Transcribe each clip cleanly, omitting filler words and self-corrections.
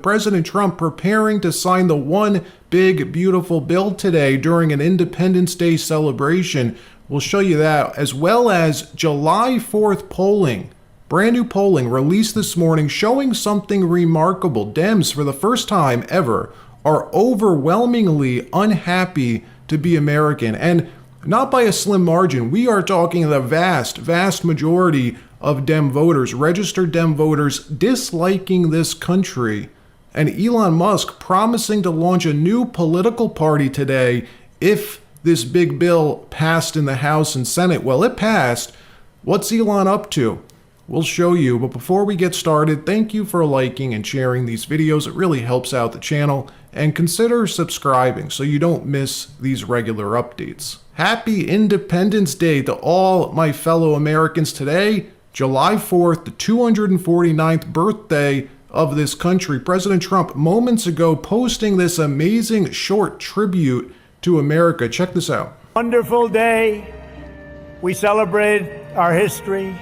President Trump preparing to sign the one big, beautiful bill today during an Independence Day celebration. We'll show you that, as well as July 4th polling. Brand new polling released this morning showing something remarkable. Dems, for the first time ever, are overwhelmingly unhappy to be American. And not by a slim margin. We are talking the vast, vast majority of Dem voters, registered Dem voters, disliking this country. And Elon Musk promising to launch a new political party today if this big bill passed in the House and Senate. Well, it passed. What's Elon up to? We'll show you. But before we get started, thank you for liking and sharing these videos. It really helps out the channel. And consider subscribing so you don't miss these regular updates. Happy Independence Day to all my fellow Americans today, July 4th, the 249th birthday of this country. President Trump moments ago posting this amazing short tribute to America. Check this out. Wonderful day. We celebrate our history,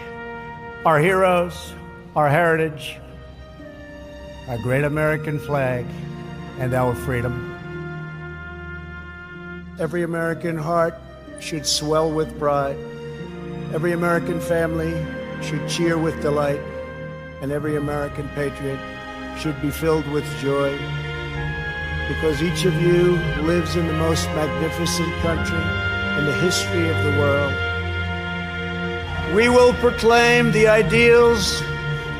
our heroes, our heritage, our great American flag, and our freedom. Every American heart should swell with pride. Every American family should cheer with delight. And every American patriot should be filled with joy, because each of you lives in the most magnificent country in the history of the world. We will proclaim the ideals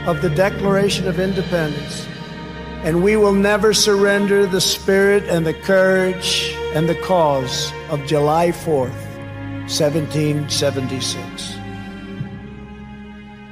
of the Declaration of Independence, and we will never surrender the spirit and the courage and the cause of July 4th, 1776.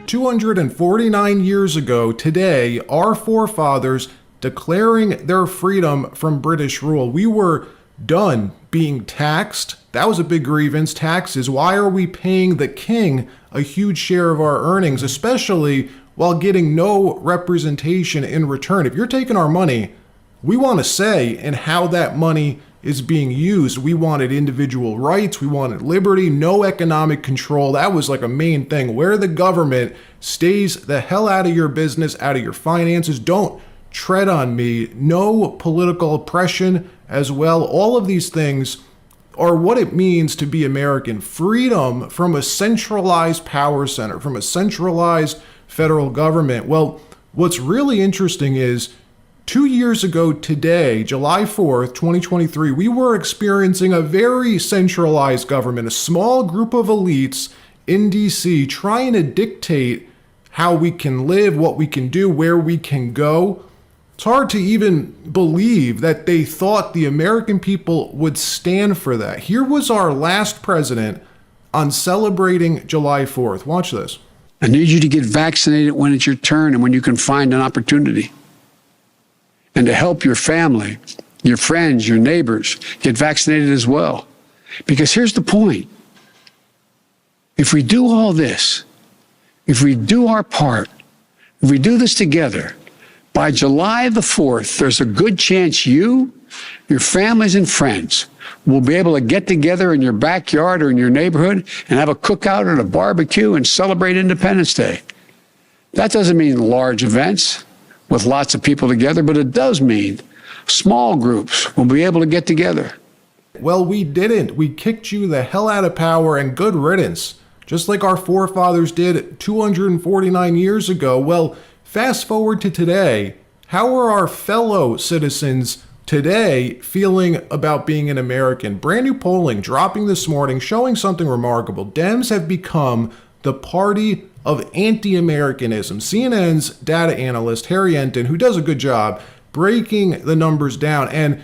249 years ago today, our forefathers declaring their freedom from British rule. We were done being taxed. That was a big grievance. Taxes. Why are we paying the king a huge share of our earnings, especially while getting no representation in return? If you're taking our money, we want a say in how that money is being used. We wanted individual rights. We wanted liberty, no economic control. That was like a main thing, where the government stays the hell out of your business, out of your finances. Don't tread on me. No political oppression as well. All of these things are what it means to be American. Freedom from a centralized power center, from a centralized federal government. Well, what's really interesting is 2 years ago today, July 4th, 2023, we were experiencing a very centralized government, a small group of elites in DC trying to dictate how we can live, what we can do, where we can go. It's hard to even believe that they thought the American people would stand for that. Here was our last president on celebrating July 4th. Watch this. I need you to get vaccinated when it's your turn and when you can find an opportunity. And to help your family, your friends, your neighbors get vaccinated as well. Because here's the point. If we do all this, if we do our part, if we do this together, by July the 4th, there's a good chance you, your families and friends will be able to get together in your backyard or in your neighborhood and have a cookout or a barbecue and celebrate Independence Day. That doesn't mean large events with lots of people together, but it does mean small groups will be able to get together. Well, we didn't. We kicked you the hell out of power, and good riddance, just like our forefathers did 249 years ago. Well, fast forward to today. How are our fellow citizens today feeling about being an American? Brand new polling dropping this morning showing something remarkable. Dems have become the party of anti-Americanism. CNN's data analyst, Harry Enton, who does a good job breaking the numbers down and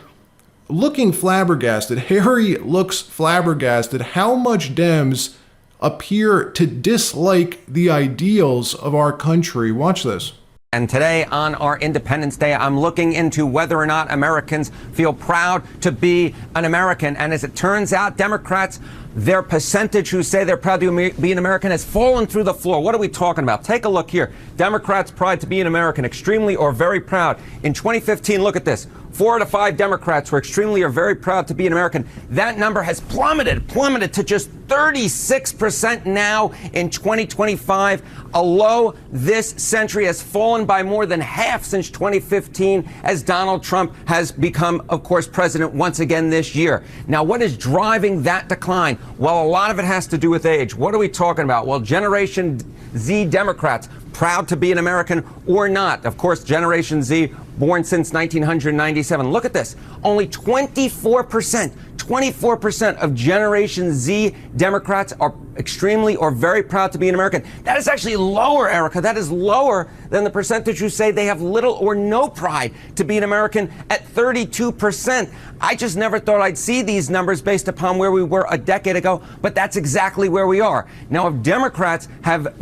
looking flabbergasted. Harry looks flabbergasted how much Dems appear to dislike the ideals of our country. Watch this. And today on our Independence Day, I'm looking into whether or not Americans feel proud to be an American. And as it turns out, Democrats their percentage who say they're proud to be an American has fallen through the floor. What are we talking about? Take a look here. Democrats' pride to be an American, extremely or very proud. In 2015, look at this. 4 out of 5 Democrats were extremely or very proud to be an American. That number has plummeted to just 36% now in 2025. A low this century has fallen by more than half since 2015 as Donald Trump has become, of course, president once again this year. Now, what is driving that decline? Well, a lot of it has to do with age. What are we talking about? Well, Generation Z Democrats, proud to be an American or not. Of course, Generation Z, born since 1997. Look at this. Only 24% of Generation Z Democrats are extremely or very proud to be an American. That is actually lower, Erica. That is lower than the percentage who say they have little or no pride to be an American at 32%. I just never thought I'd see these numbers based upon where we were a decade ago, but that's exactly where we are. Now, if Democrats have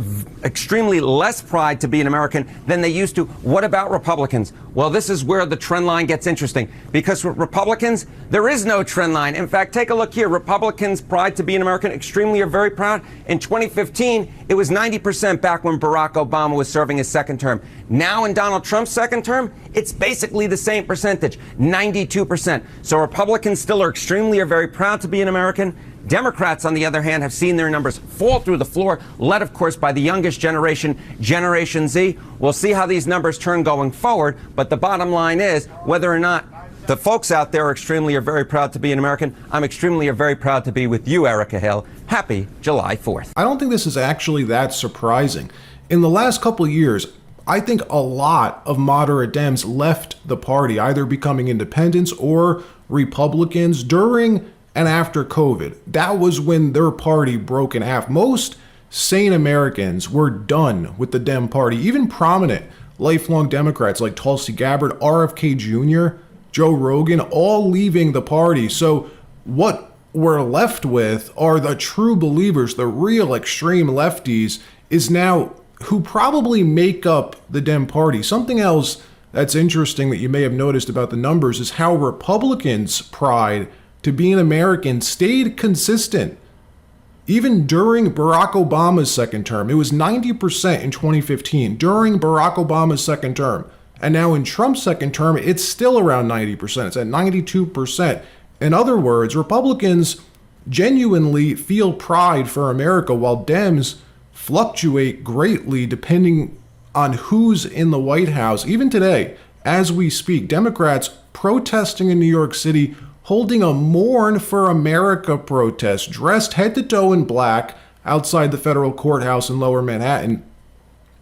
extremely less pride to be an American than they used to, what about Republicans? Well, this is where the trend line gets interesting, because with Republicans, there is no trend line. In fact, take a look here. Republicans' pride to be an American, extremely or very proud. In 2015, it was 90% back when Barack Obama was serving his second term. Now in Donald Trump's second term, it's basically the same percentage, 92%. So Republicans still are extremely or very proud to be an American. Democrats, on the other hand, have seen their numbers fall through the floor, led, of course, by the youngest generation, Generation Z. We'll see how these numbers turn going forward, but the bottom line is whether or not the folks out there are extremely or very proud to be an American. I'm extremely or very proud to be with you, Erica Hill. Happy July 4th. I don't think this is actually that surprising. In the last couple of years, I think a lot of moderate Dems left the party, either becoming independents or Republicans during and after COVID. That was when their party broke in half. Most sane Americans were done with the Dem party. Even prominent lifelong Democrats like Tulsi Gabbard, RFK Jr., Joe Rogan, all leaving the party. So what we're left with are the true believers, the real extreme lefties, is now who probably make up the Dem party. Something else that's interesting that you may have noticed about the numbers is how Republicans' pride to be an American stayed consistent. Even during Barack Obama's second term, it was 90% in 2015, during Barack Obama's second term. And now in Trump's second term, it's still around 90%. It's at 92%. In other words, Republicans genuinely feel pride for America, while Dems fluctuate greatly depending on who's in the White House. Even today, as we speak, Democrats protesting in New York City, holding a Mourn for America protest, dressed head to toe in black outside the federal courthouse in Lower Manhattan.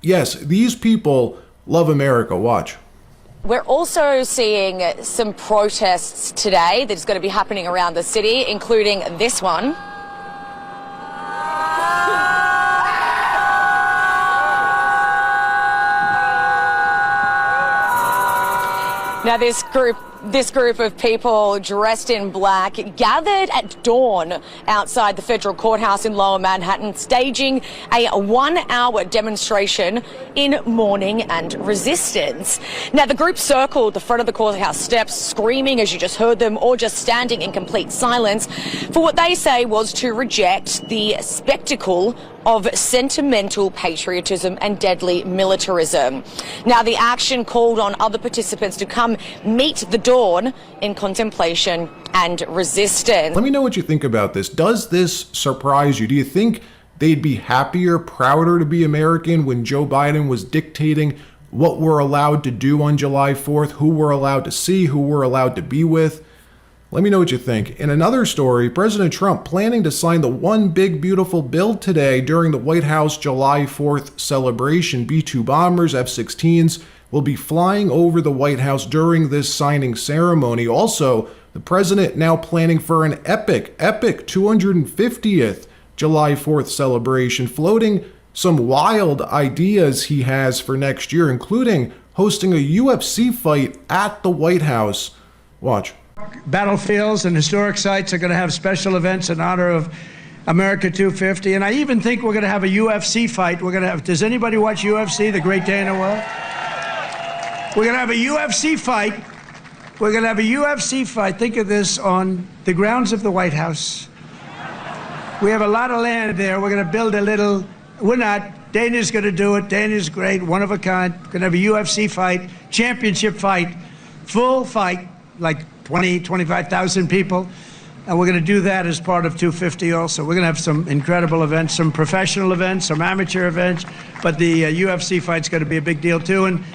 Yes, these people love America. Watch. We're also seeing some protests today that's going to be happening around the city, including this one. Now, this group of people dressed in black gathered at dawn outside the federal courthouse in Lower Manhattan, staging a 1-hour demonstration in mourning and resistance. Now, the group circled the front of the courthouse steps, screaming, as you just heard them, or just standing in complete silence for what they say was to reject the spectacle of sentimental patriotism and deadly militarism. Now, the action called on other participants to come meet the dawn in contemplation and resistance. Let me know what you think about this. Does this surprise you? Do you think they'd be happier, prouder to be American when Joe Biden was dictating what we're allowed to do on July 4th, who we're allowed to see, who we're allowed to be with? Let me know what you think. In another story, President Trump planning to sign the One Big Beautiful Bill today during the White House July 4th celebration. B-2 bombers, F-16s, will be flying over the White House during this signing ceremony. Also, the president now planning for an epic 250th July 4th celebration, floating some wild ideas he has for next year, including hosting a UFC fight at the White House. Watch. Battlefields and historic sites are going to have special events in honor of America 250. And I even think we're going to have a UFC fight. We're going to have, does anybody watch UFC, the great day in the world? We're going to have a UFC fight. We're going to have a UFC fight. Think of this, on the grounds of the White House. We have a lot of land there. We're going to build a little. We're not. Dana's going to do it. Dana's great, one of a kind. Going to have a UFC fight, championship fight, full fight, like 20, 25,000 people. And we're going to do that as part of 250 also. We're going to have some incredible events, some professional events, some amateur events. But the UFC fight's going to be a big deal, too. And